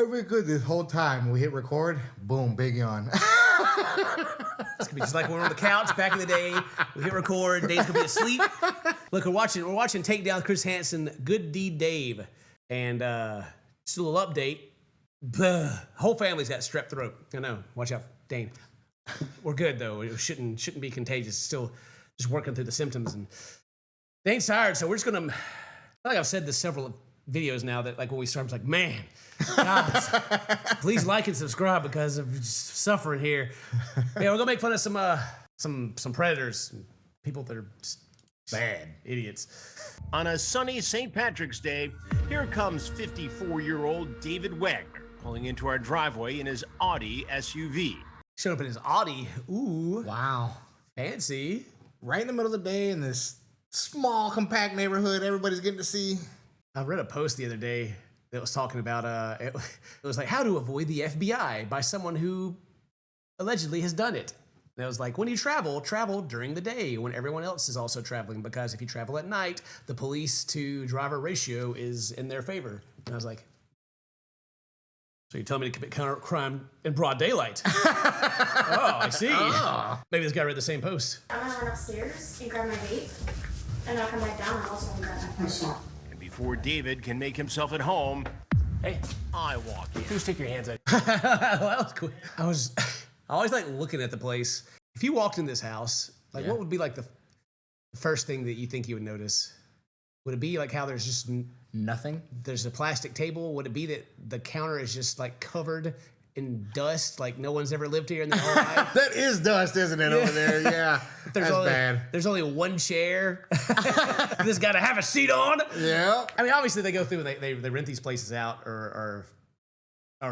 we're good this whole time. We hit record, boom, big yawn. It's gonna be just like when we were on the couch back in the day. We hit record, Dave's gonna be asleep. Look, we're watching Takedown Chris Hansen, Good Deed Dave. And just a little update. Whole family's got strep throat. I know. Watch out, Dane. We're good though. It shouldn't be contagious. Still just working through the symptoms. And Dane's tired, so we're just gonna, I feel like I've said this several videos now that like when we start, it's like, man, guys, please like and subscribe because of just suffering here. Yeah, we're gonna make fun of some predators, people that are just bad idiots. On a sunny St. Patrick's Day, here comes 54-year-old David Wagner pulling into our driveway in his Audi SUV. Showed up in his Audi. Ooh, Wow. fancy. Right in the middle of the day in this small, compact neighborhood everybody's getting to see. I read a post the other day that was talking about it was like how to avoid the FBI by someone who allegedly has done it. And it was like, when you travel during the day when everyone else is also traveling, because if you travel at night, the police to driver ratio is in their favor. And I was like, so you're telling me to commit crime in broad daylight? Oh, I see. Oh. Maybe this guy read the same post. I'm gonna run upstairs and grab my vape, and I'll come back down and also grab my phone. And before David can make himself at home, Hey, I walk in. please take your hands out. Well, that was cool. I always like looking at the place. If you walked in this house, like what would be like the first thing that you think you would notice? Would it be like how there's just Nothing. there's a plastic table? Would it be that the counter is just like covered in dust, like no one's ever lived here in their whole life? That is dust, isn't it, over there? Yeah, that's bad. There's only one chair. This got to have a seat on. Yeah. I mean, obviously they go through and they rent these places out, or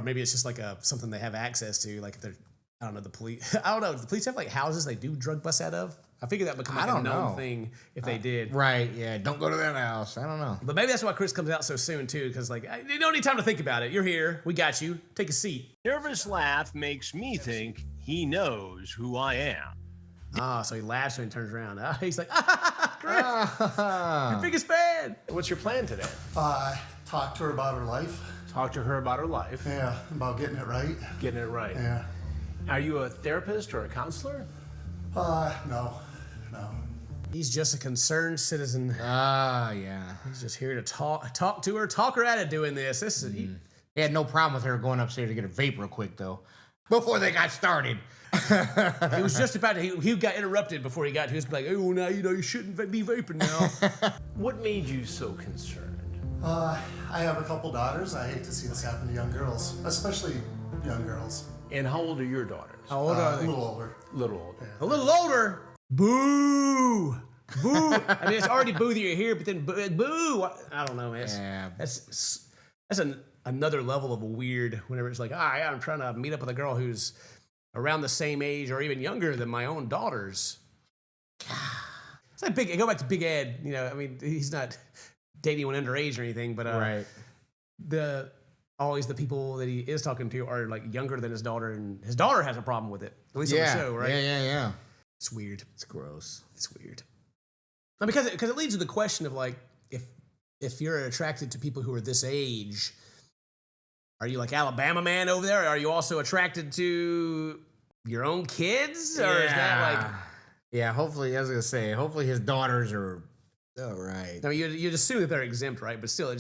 maybe it's just like something they have access to. Like if they're, I don't know, the police. I don't know. Do the police have like houses they do drug busts out of? I figured that would become like a known thing if they did. Right, yeah. Don't go to that house. I don't know. But maybe that's why Chris comes out so soon too, because like you don't need time to think about it. You're here. We got you. Take a seat. Nervous laugh makes me think he knows who I am. Ah, so he laughs when he turns around. He's like, Chris, your biggest fan. What's your plan today? Talk to her about her life. Talk to her about her life, Yeah, about getting it right. getting it right. Yeah. Are you a therapist or a counselor? No. He's just a concerned citizen. Yeah. He's just here to talk to her, talk her out of doing this. This is He had no problem with her going upstairs to get a vape real quick, though, before they got started. he was just about to. He got interrupted before he got to. He was like, "Oh, now you know you shouldn't be vaping now." What made you so concerned? I have a couple daughters. I hate to see this happen to young girls, especially young girls. And how old are your daughters? How old are A they? little older. Little older. A little older. Boo! Boo! I mean, it's already boo that you're here, but then boo! I don't know, man. Yeah. That's another level of weird. Whenever it's like, I'm trying to meet up with a girl who's around the same age or even younger than my own daughters. It's like go back to Big Ed. You know, I mean, he's not dating anyone underage or anything, but Right. Always the people that he is talking to are like younger than his daughter, and his daughter has a problem with it. At least on the show, right? Yeah. It's weird. It's gross. It's weird. Now, because it leads to the question of like, if you're attracted to people who are this age, are you like Alabama man over there? Or are you also attracted to your own kids? Or is that like... Yeah, hopefully, I was going to say, hopefully his daughters are all right. I mean, you'd assume that they're exempt, right? But still,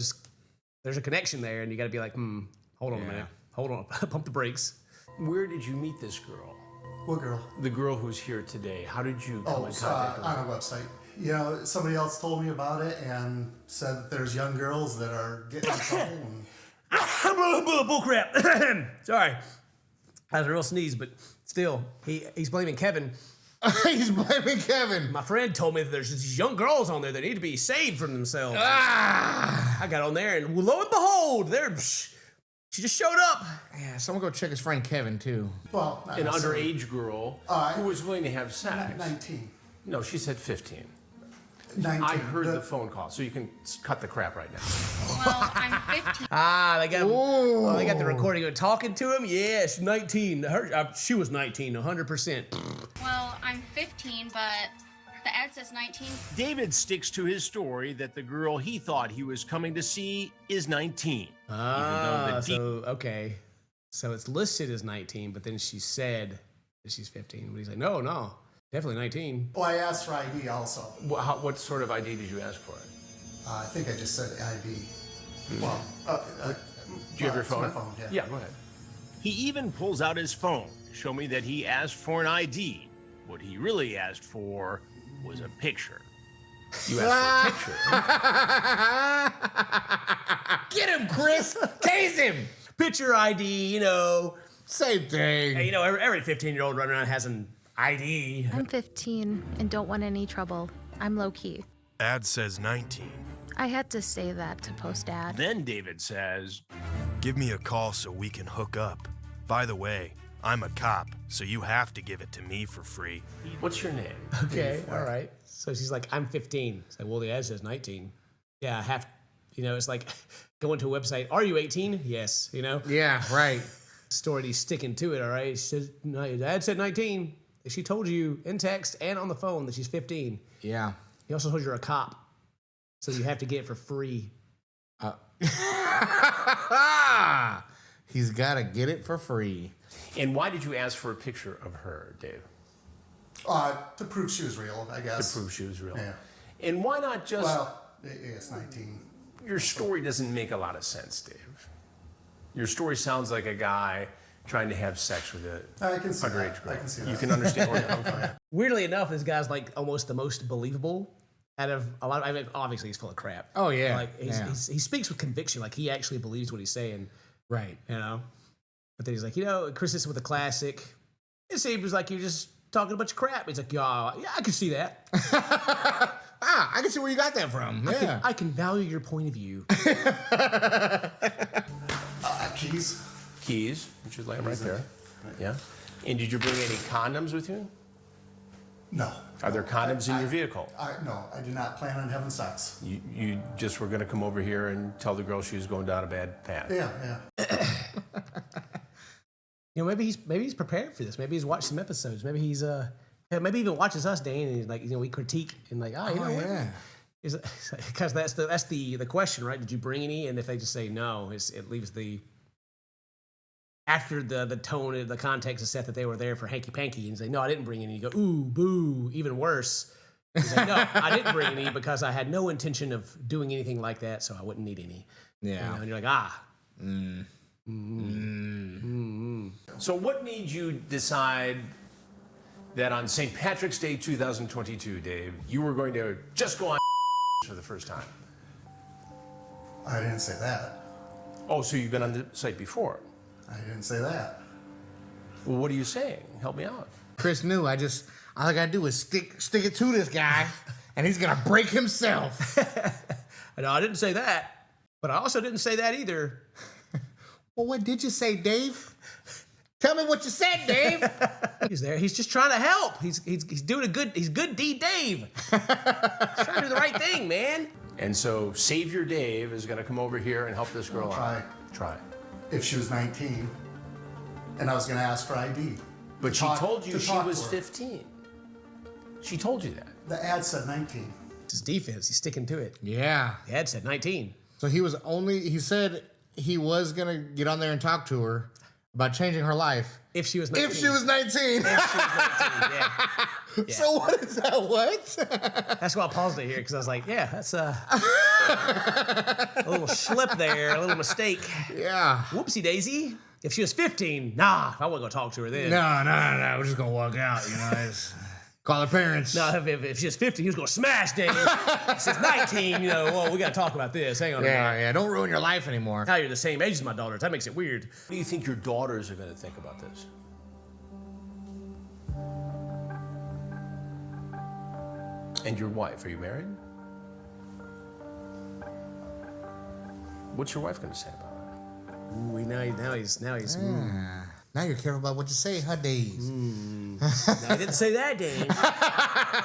there's a connection there, and you got to be like, hold on a minute. Hold on. Pump the brakes. Where did you meet this girl? What girl? The girl who's here today. How did you come in contact with her? On a website. You know, somebody else told me about it and said that there's young girls that are getting in trouble. Bull crap. Sorry. That was a real sneeze, but still, he's blaming Kevin. He's blaming Kevin. My friend told me that there's these young girls on there that need to be saved from themselves. I got on there, and lo and behold, she just showed up. Yeah, someone go check his friend Kevin, too. Well, not An necessarily. underage girl who was willing to have sex. 19. No, she said 15. 19. I heard the phone call, so you can cut the crap right now. Well, I'm 15. They got the recording of talking to him. Yeah, she's 19. She was 19, 100%. Well, I'm 15, but The ad says 19. David sticks to his story that the girl he thought he was coming to see is 19. Okay. So it's listed as 19, but then she said that she's 15. But he's like, no, definitely 19. Oh, I asked for ID also. What sort of ID did you ask for? I think I just said ID. Well, Do you have your it's my phone? phone, yeah. Yeah, go ahead. He even pulls out his phone to show me that he asked for an ID. What he really asked for was a picture. You asked for a picture. Get him, Chris. Tase him. Picture ID, Same thing. Hey, every 15-year-old running around has an ID. I'm 15 and don't want any trouble. I'm low-key. Ad says 19. I had to say that to post ad. Then David says, Give me a call so we can hook up. By the way, I'm a cop, so you have to give it to me for free. What's your name? Okay, all right. So she's like, I'm 15. It's like, well, the ad says 19. Yeah, I have, it's like going to a website. Are you 18? Yes, Yeah, right. Story, he's sticking to it, all right? She said, no, the ad said 19. She told you in text and on the phone that she's 15. Yeah. He also told you you're a cop, so you have to get it for free. He's got to get it for free. And why did you ask for a picture of her, Dave? To prove she was real, I guess. To prove she was real. Yeah. And why not just... Well, it's 19. Your story doesn't make a lot of sense, Dave. Your story sounds like a guy trying to have sex with a I can see underage that. girl. I can see You that. can understand where I'm coming from. Weirdly enough, this guy's like almost the most believable out of a lot. Obviously he's full of crap. Oh, yeah. Like he speaks with conviction, like he actually believes what he's saying. Right. But then he's like, Chris, this is with a classic. It seems like you're just talking a bunch of crap. He's like, yeah, I can see that. I can see where you got that from. Yeah. I can value your point of view. Keys. Keys, which is like right there. Yeah. And did you bring any condoms with you? No. Are there condoms in your vehicle? No, I do not plan on having sex. You just were going to come over here and tell the girl she was going down a bad path. Yeah. Maybe he's prepared for this. Maybe he's watched some episodes. Maybe he's maybe he even watches us, Dan, and he's like, we critique and like, what? Yeah. Because that's the question, right? Did you bring any? And if they just say no, it leaves the after the tone, the context is set that they were there for hanky panky, and say, no, I didn't bring any. You go, ooh, boo, even worse. He's like, no, I didn't bring any because I had no intention of doing anything like that, so I wouldn't need any. Yeah. And you're like, So what made you decide that on St. Patrick's Day 2022, Dave, you were going to just go on for the first time? I didn't say that. Oh, so you've been on the site before? I didn't say that. Well, what are you saying? Help me out. Chris knew. all I gotta do is stick it to this guy, and he's gonna break himself. no, I didn't say that, but I also didn't say that either. Well, what did you say, Dave? Tell me what you said, Dave. He's there. He's just trying to help. He's doing he's good deed Dave. He's trying to do the right thing, man. And so Savior Dave is going to come over here and help this girl out. Try. If she was 19, and I was going to ask for ID. But she told you she was 15. She told you that. The ad said 19. It's his defense. He's sticking to it. Yeah. The ad said 19. So he said he was gonna get on there and talk to her about changing her life. If she was 19. If she was 19. yeah. So what is that? What? That's why I paused it here, because I was like, yeah, that's a little slip there, a little mistake. Yeah. Whoopsie daisy. If she was 15, I wasn't going to talk to her then. No. We're just gonna walk out. Call her parents. No, if she was 15, he was going to smash Dave. If she's 19, we got to talk about this. Hang on a minute. Yeah. Don't ruin your life anymore. Now you're the same age as my daughters. That makes it weird. What do you think your daughters are going to think about this? And your wife, are you married? What's your wife going to say about it? Ooh, now he's. Now you're careful about what you say, huh, Dave? I didn't say that, Dave.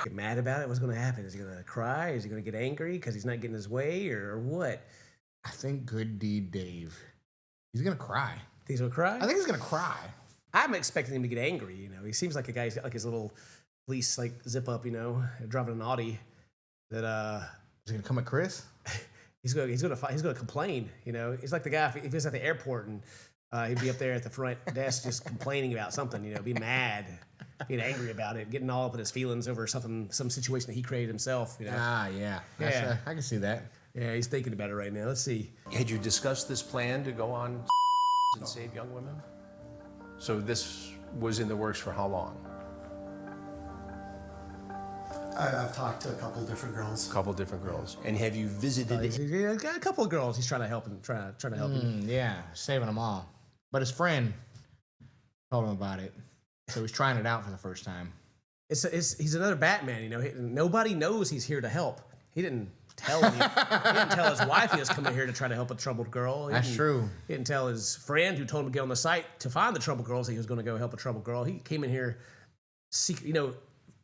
Get mad about it? What's going to happen? Is he going to cry? Is he going to get angry because he's not getting his way, or what? I think good deed Dave. He's gonna cry. Think he's going to cry? I think he's gonna cry. I'm expecting him to get angry. He seems like a guy. He's got like his little police like zip up, driving an Audi. That Is he gonna come at Chris? he's gonna complain. He's like the guy if he's at the airport and he'd be up there at the front desk just complaining about something. Being mad, being angry about it, getting all up in his feelings over some situation that he created himself. Ah, yeah. I can see that. Yeah, he's thinking about it right now. Let's see. Had you discussed this plan to go on and save young women? So this was in the works for how long? I've talked to a couple different girls. A couple different girls. And have you visited? He's got a couple of girls. He's trying to help him. Trying to help him. Yeah, saving them all. But his friend told him about it, so he's trying it out for the first time. He's another Batman. Nobody knows he's here to help. He didn't tell he didn't tell his wife he was coming here to try to help a troubled girl. That's true. He didn't tell his friend who told him to get on the site to find the troubled girls that he was going to go help a troubled girl. He came in here,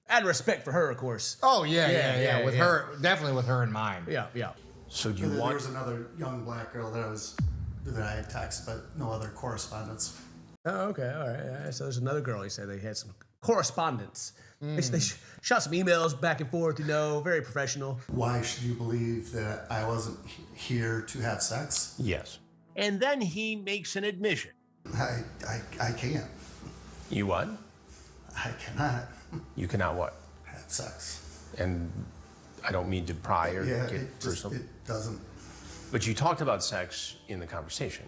out of respect for her, of course. Oh yeah. With her, definitely with her in mind. Yeah. So do you There want? was another young black girl that I had texted, but no other correspondence. Oh, okay, all right. So there's another girl. He said they had some correspondence. They shot some emails back and forth. Very professional. Why should you believe that I wasn't here to have sex? Yes. And then he makes an admission. I can't. You what? I cannot You cannot what? have sex. And I don't mean to pry or Yeah, get personal. it doesn't. But you talked about sex in the conversation.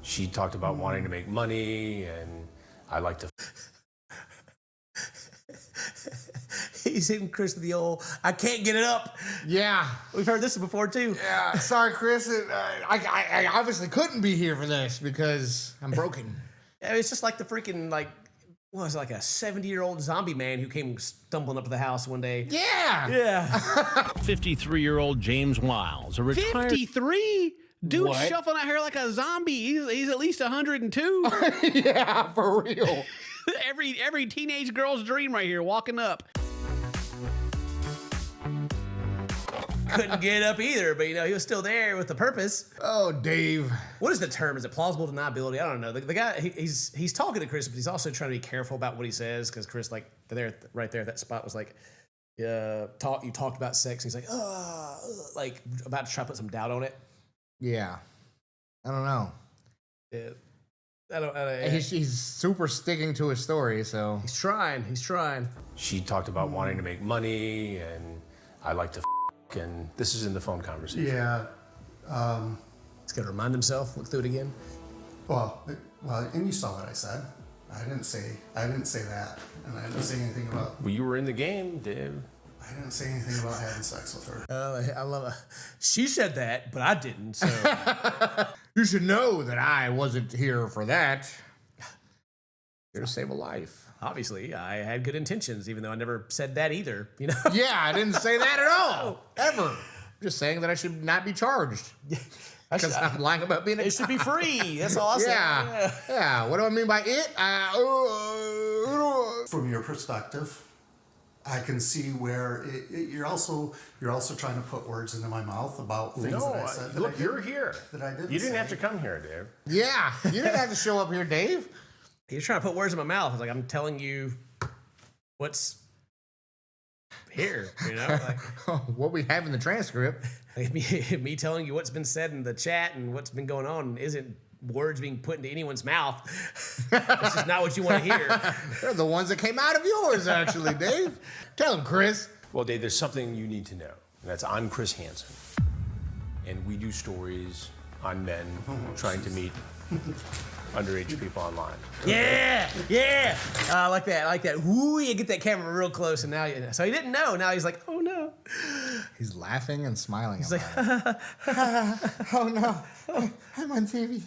She talked about wanting to make money, and I like to. He's hitting Chris with the old, I can't get it up. Yeah. We've heard this before, too. Yeah. Sorry, Chris. I obviously couldn't be here for this because I'm broken. It's just like the freaking, what was it, like a 70-year-old zombie man who came stumbling up to the house one day. Yeah. Yeah. 53-year-old James Wiles, a retired 53? Dude What? shuffling out here like a zombie. He's at least 102. Yeah, for real. every teenage girl's dream right here, walking up. Couldn't get up either, but he was still there with the purpose. Oh, Dave. What is the term? Is it plausible deniability? I don't know. The guy, he's talking to Chris, but he's also trying to be careful about what he says because Chris, right there, that spot was like, you talked about sex. And he's like, about to try to put some doubt on it. Yeah. I don't know. He's super sticking to his story, so. He's trying. She talked about wanting to make money, and I like to and this is in the phone conversation. Yeah. He's got to remind himself, look through it again. Well, and you saw what I said. I didn't say that, and I didn't say anything about. Well, you were in the game, Dave. I didn't say anything about having sex with her. I love it. She said that, but I didn't, so. You should know that I wasn't here for that. Here to save a life. Obviously, I had good intentions, even though I never said that either, Yeah, I didn't say that at all. Ever. Just saying that I should not be charged. Because I'm lying about being a It should be free. That's all I said. Yeah. What do I mean by it? From your perspective, I can see where you're also trying to put words into my mouth about things that I said. Look, you're here. That I didn't. You didn't say. have to come here, Dave. Yeah, you didn't have to show up here, Dave. You're trying to put words in my mouth. It's like, I'm telling you what's here, What we have in the transcript. me telling you what's been said in the chat and what's been going on isn't words being put into anyone's mouth. That's just not what you want to hear. They're the ones that came out of yours, actually, Dave. Tell him, Chris. Well, Dave, there's something you need to know. And that's I'm Chris Hansen. And we do stories on men trying to meet underage people online. Yeah. I like that. Woo, you get that camera real close, and now so he didn't know. Now he's like, oh no. He's laughing and smiling. He's like, oh no, I'm on TV.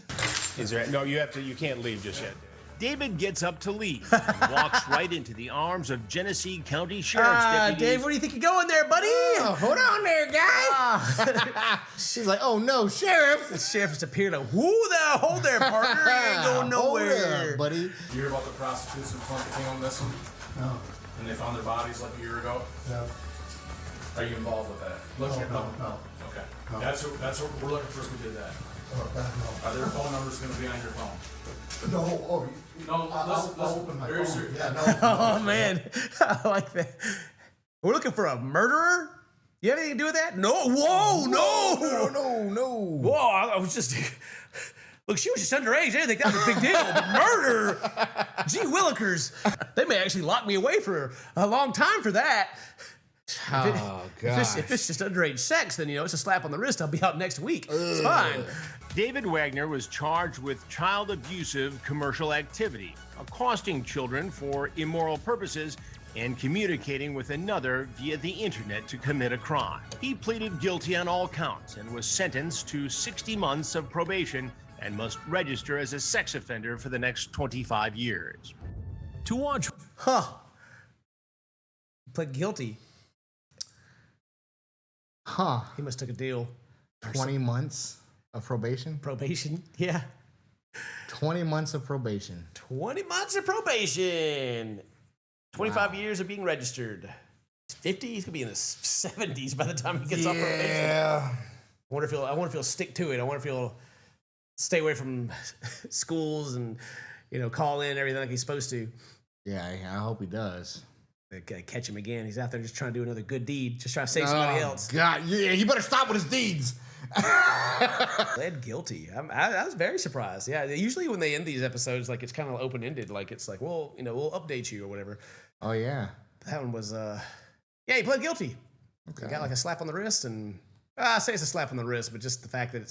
Is there? No, you can't leave just yet. David gets up to leave and walks right into the arms of Genesee County Sheriff's deputies. Dave, where do you think you're going there, buddy? Oh, hold on there, guy. She's like, oh no, Sheriff. The sheriff just appeared like, hold there, partner. You ain't going nowhere. Hold up, buddy. You hear about the prostitutes in front of the thing on this one? No. And they found their bodies like a year ago? No. Are you involved with that? No. Okay. No. That's what we're looking for. Who did that? Are their phone numbers going to be on your phone? No, oh, No, I'll open my very phone. serious. Yeah, no. Oh man, I like that. We're looking for a murderer. You have anything to do with that? No. Whoa, no. No. Whoa, I was just. Look, she was just underage. I didn't think that was a big deal. But murder? Gee willikers. They may actually lock me away for a long time for that. Oh, gosh. If it's just underage sex, then, it's a slap on the wrist. I'll be out next week. It's fine. David Wagner was charged with child abusive commercial activity, accosting children for immoral purposes, and communicating with another via the internet to commit a crime. He pleaded guilty on all counts and was sentenced to 60 months of probation and must register as a sex offender for the next 25 years. To watch. Huh. Pled guilty. Huh. He must took a deal. 20 months of probation? Probation? Yeah. 20 months of probation. 20 months of probation. 25 years of being registered. 50? He's gonna be in his 70s by the time he gets off probation. Yeah. I wonder if he'll stick to it. I wonder if he'll stay away from schools and call in everything like he's supposed to. Yeah, I hope he does. They gotta catch him again. He's out there just trying to do another good deed, just trying to save somebody else. God, yeah, he better stop with his deeds. Pled guilty. I was very surprised. Yeah, usually when they end these episodes, like it's kind of open ended. Like it's like, well, we'll update you or whatever. Oh yeah. That one was he pled guilty. Okay. He got like a slap on the wrist, and I say it's a slap on the wrist, but just the fact that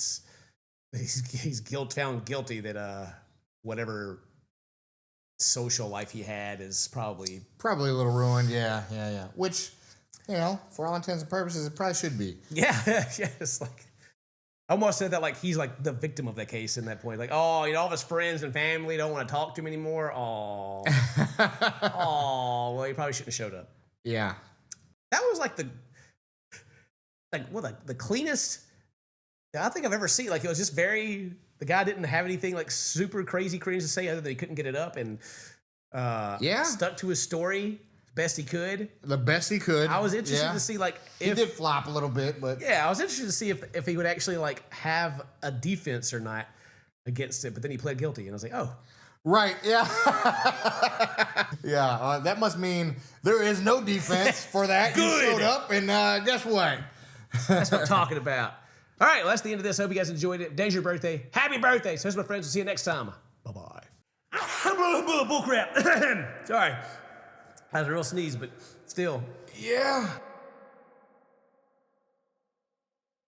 he's found guilty that whatever social life he had is probably a little ruined. Yeah. Which, for all intents and purposes, it probably should be. yeah. It's like I almost said that like he's like the victim of the case in that point. Like, all of his friends and family don't want to talk to him anymore. Oh, well, he probably shouldn't have showed up. Yeah. That was like the cleanest I think I've ever seen. Like, it was just the guy didn't have anything like super crazy to say other than he couldn't get it up, and stuck to his story best he could. The best he could. I was interested to see like if he did flop a little bit, but I was interested to see if he would actually like have a defense or not against it. But then he pled guilty, and I was like, oh. Right, yeah. Yeah, that must mean there is no defense for that. You showed up, and guess what? That's what I'm talking about. All right, well, that's the end of this. I hope you guys enjoyed it. Today's your birthday. Happy birthday. So, my friends. We'll see you next time. Bye-bye. Bullcrap. Sorry. That was a real sneeze, but still. Yeah.